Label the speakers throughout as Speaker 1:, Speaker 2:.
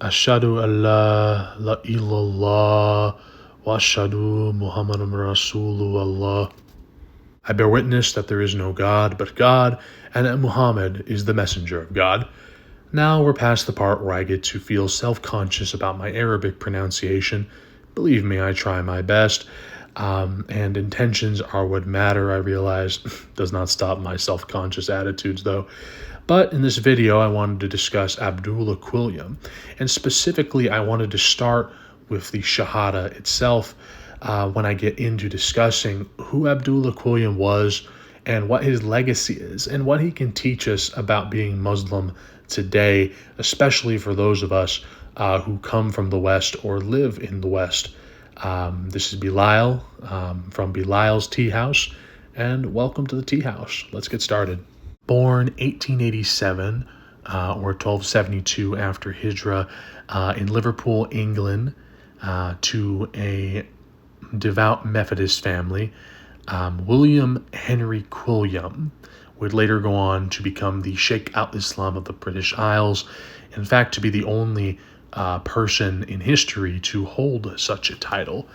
Speaker 1: Ashhadu an la illallah wa ashhadu Muhammadun Rasulullah. I bear witness that there is no God but God, and that Muhammad is the messenger of God. Now we're past the part where I get to feel self-conscious about my Arabic pronunciation. Believe me, I try my best. And intentions are what matter, I realize. Does not stop my self-conscious attitudes, though. But in this video, I wanted to discuss Abdullah Quilliam. And specifically, I wanted to start with the Shahada itself when I get into discussing who Abdullah Quilliam was and what his legacy is and what he can teach us about being Muslim today, especially for those of us who come from the West or live in the West. This is Bilal from Bilal's Tea House, and welcome to the Tea House. Let's get started. Born 1887 or 1272 after Hijrah in Liverpool, England, to a devout Methodist family, William Henry Quilliam would later go on to become the Sheikh al-Islam of the British Isles, in fact to be the only person in history to hold such a title.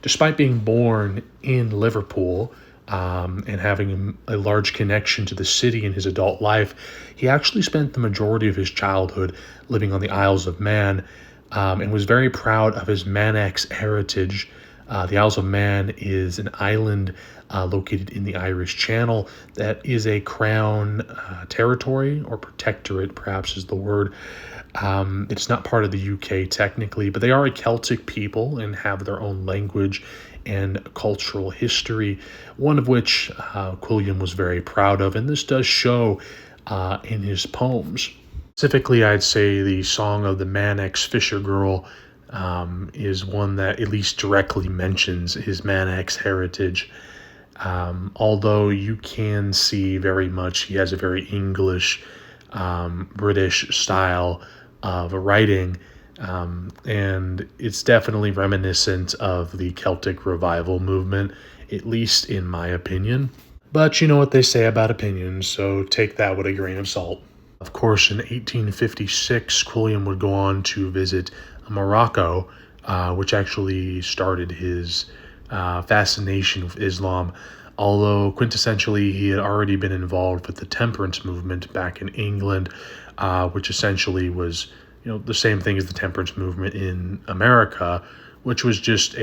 Speaker 1: Despite being born in Liverpool and having a large connection to the city in his adult life, he actually spent the majority of his childhood living on the Isles of Man and was very proud of his Manx heritage. The Isles of Man is an island located in the Irish Channel that is a crown territory, or protectorate perhaps is the word. It's not part of the UK technically, but they are a Celtic people and have their own language and cultural history, one of which Quilliam was very proud of, and this does show in his poems. Specifically, I'd say the Song of the Manx Fisher Girl is one that at least directly mentions his Manx heritage. Although you can see very much he has a very English, British style of writing, and it's definitely reminiscent of the Celtic revival movement, at least in my opinion. But you know what they say about opinions, so take that with a grain of salt. Of course, in 1856, Quilliam would go on to visit Morocco, which actually started his fascination with Islam, although quintessentially he had already been involved with the temperance movement back in England, which essentially was, the same thing as the temperance movement in America, which was just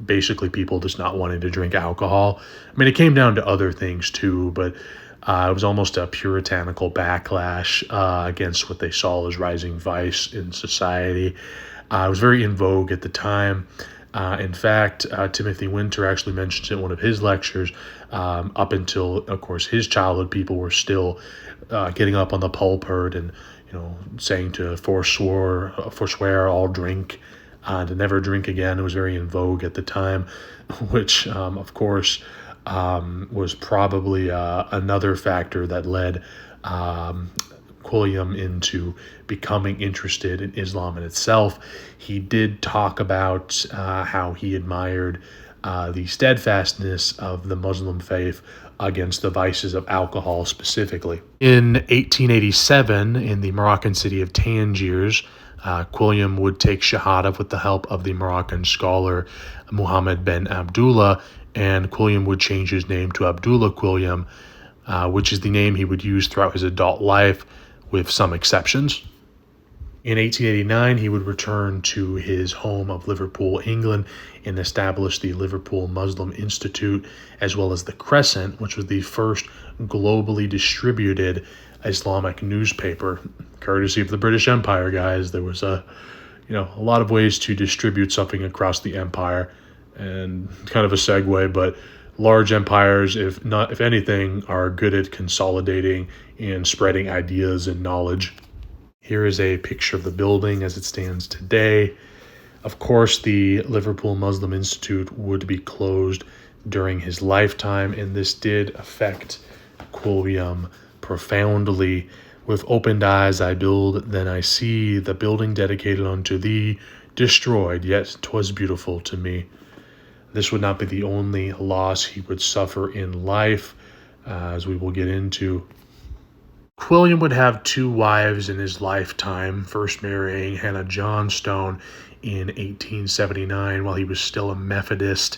Speaker 1: basically people just not wanting to drink alcohol. I mean, it came down to other things too, but it was almost a puritanical backlash against what they saw as rising vice in society. It was very in vogue at the time. In fact, Timothy Winter actually mentions in one of his lectures, up until, of course, his childhood, people were still getting up on the pulpit and, saying to forswear all drink, to never drink again. It was very in vogue at the time, which, of course, was probably another factor that led Quilliam into becoming interested in Islam in itself. He did talk about how he admired the steadfastness of the Muslim faith against the vices of alcohol specifically. In 1887, in the Moroccan city of Tangiers, Quilliam would take Shahada with the help of the Moroccan scholar Muhammad ben Abdullah, and Quilliam would change his name to Abdullah Quilliam, which is the name he would use throughout his adult life, with some exceptions. In 1889, he would return to his home of Liverpool, England, and establish the Liverpool Muslim Institute, as well as the Crescent, which was the first globally distributed Islamic newspaper, courtesy of the British Empire, guys. There was a lot of ways to distribute something across the empire, and kind of a segue, but large empires, if anything, are good at consolidating and spreading ideas and knowledge. Here is a picture of the building as it stands today. Of course, the Liverpool Muslim Institute would be closed during his lifetime, and this did affect Quilliam profoundly. With opened eyes I build, then I see the building dedicated unto thee, destroyed, yet 'twas beautiful to me. This would not be the only loss he would suffer in life, as we will get into. Quilliam would have two wives in his lifetime, first marrying Hannah Johnstone in 1879 while he was still a Methodist.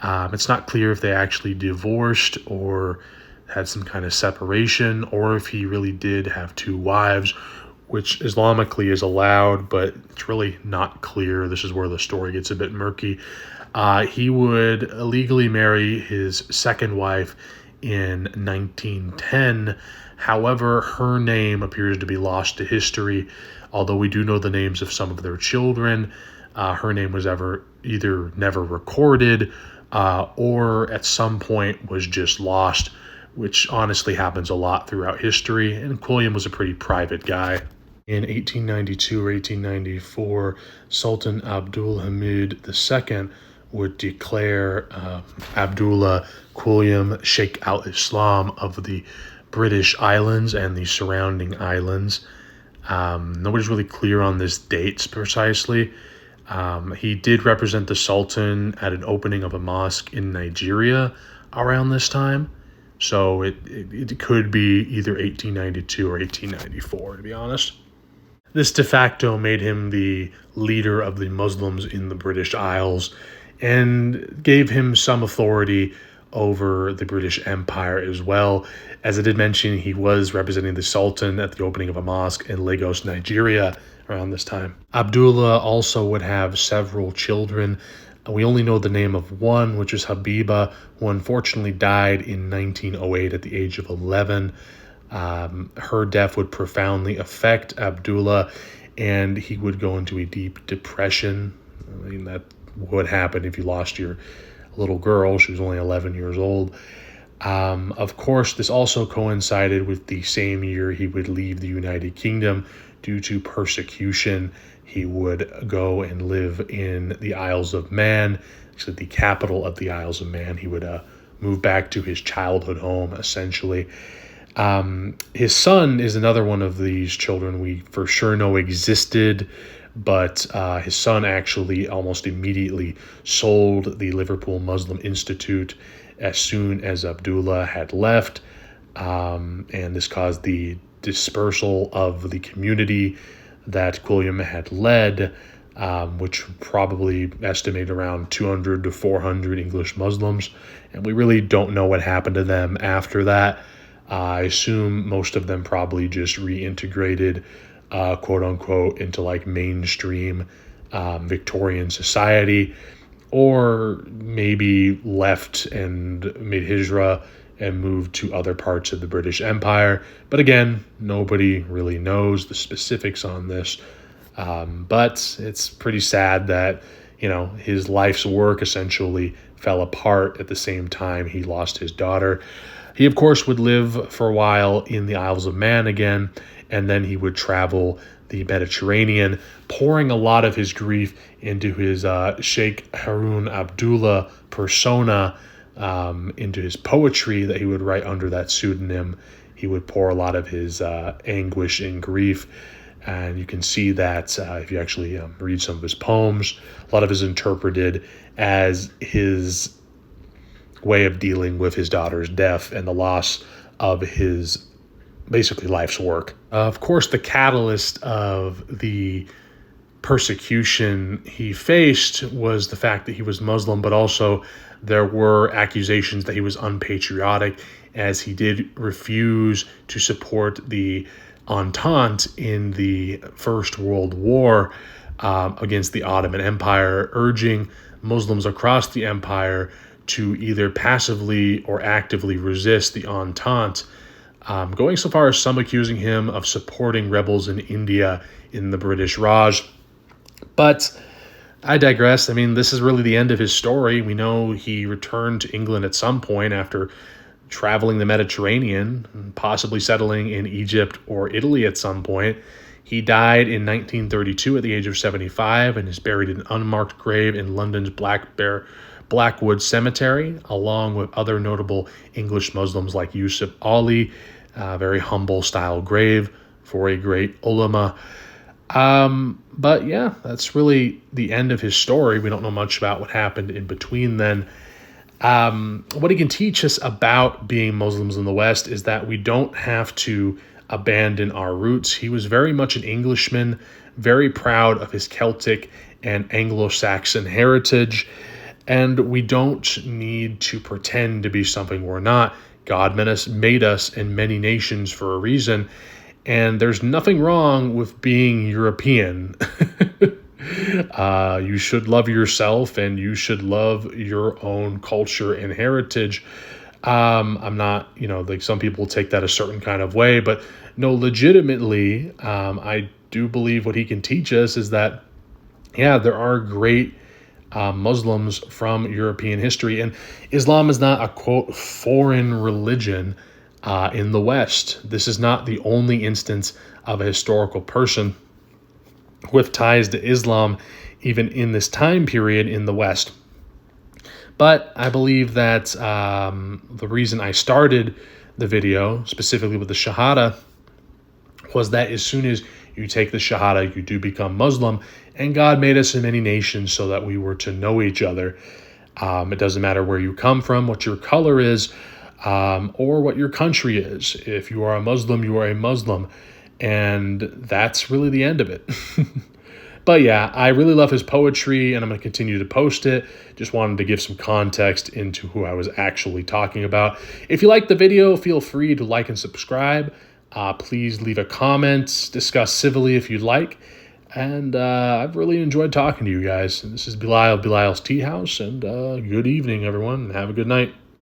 Speaker 1: It's not clear if they actually divorced or had some kind of separation, or if he really did have two wives, which Islamically is allowed, but it's really not clear. This is where the story gets a bit murky. He would illegally marry his second wife in 1910. However, her name appears to be lost to history, although we do know the names of some of their children. Her name was either never recorded or at some point was just lost, which honestly happens a lot throughout history, and Quilliam was a pretty private guy. In 1892 or 1894, Sultan Abdul Hamid II would declare Abdullah Quilliam Sheikh al-Islam of the British Islands and the surrounding islands. Nobody's really clear on this date precisely. He did represent the Sultan at an opening of a mosque in Nigeria around this time. So it could be either 1892 or 1894, to be honest. This de facto made him the leader of the Muslims in the British Isles and gave him some authority over the British Empire as well. As I did mention, he was representing the Sultan at the opening of a mosque in Lagos, Nigeria around this time. Abdullah also would have several children. We only know the name of one, which is Habiba, who unfortunately died in 1908 at the age of 11. Her death would profoundly affect Abdullah, and he would go into a deep depression. I mean, that would happen if you lost your little girl. She was only 11 years old. Of course, this also coincided with the same year he would leave the United Kingdom due to persecution. He would go and live in the Isles of Man, actually the capital of the Isles of Man. He would move back to his childhood home, essentially. His son is another one of these children we for sure know existed, but his son actually almost immediately sold the Liverpool Muslim Institute as soon as Abdullah had left, and this caused the dispersal of the community that Quilliam had led, which probably estimated around 200 to 400 English Muslims, and we really don't know what happened to them after that. I assume most of them probably just reintegrated, quote unquote, into like mainstream Victorian society, or maybe left and made hijrah and moved to other parts of the British Empire. But again, nobody really knows the specifics on this. But it's pretty sad that, his life's work essentially fell apart at the same time he lost his daughter. He, of course, would live for a while in the Isles of Man again, and then he would travel the Mediterranean, pouring a lot of his grief into his Sheikh Harun Abdullah persona, into his poetry that he would write under that pseudonym. He would pour a lot of his anguish and grief, and you can see that if you actually read some of his poems. A lot of it is interpreted as his way of dealing with his daughter's death and the loss of his basically life's work. Of course, the catalyst of the persecution he faced was the fact that he was Muslim, but also there were accusations that he was unpatriotic, as he did refuse to support the Entente in the First World War against the Ottoman Empire, urging Muslims across the empire to either passively or actively resist the Entente, going so far as some accusing him of supporting rebels in India in the British Raj. But I digress. I mean, this is really the end of his story. We know he returned to England at some point after traveling the Mediterranean, possibly settling in Egypt or Italy at some point. He died in 1932 at the age of 75 and is buried in an unmarked grave in London's Blackwood Cemetery, along with other notable English Muslims like Yusuf Ali, very humble style grave for a great ulama. But yeah, that's really the end of his story. We don't know much about what happened in between then. What he can teach us about being Muslims in the West is that we don't have to abandon our roots. He was very much an Englishman, very proud of his Celtic and Anglo-Saxon heritage. And we don't need to pretend to be something we're not. God made us in many nations for a reason, and there's nothing wrong with being European. You should love yourself, and you should love your own culture and heritage. I'm not, like some people take that a certain kind of way, but no, legitimately, I do believe what he can teach us is that, yeah, there are great Muslims from European history, and Islam is not a quote foreign religion in the West. This is not the only instance of a historical person with ties to Islam, even in this time period in the West. But I believe that the reason I started the video, specifically with the Shahada, was that as soon as you take the Shahada, you do become Muslim, and God made us in many nations so that we were to know each other. It doesn't matter where you come from, what your color is, or what your country is. If you are a Muslim, you are a Muslim, and that's really the end of it. But yeah, I really love his poetry, and I'm going to continue to post it. Just wanted to give some context into who I was actually talking about. If you liked the video, feel free to like and subscribe. Please leave a comment, discuss civilly if you'd like. And I've really enjoyed talking to you guys. This is Bilal's Tea House, and good evening, everyone, and have a good night.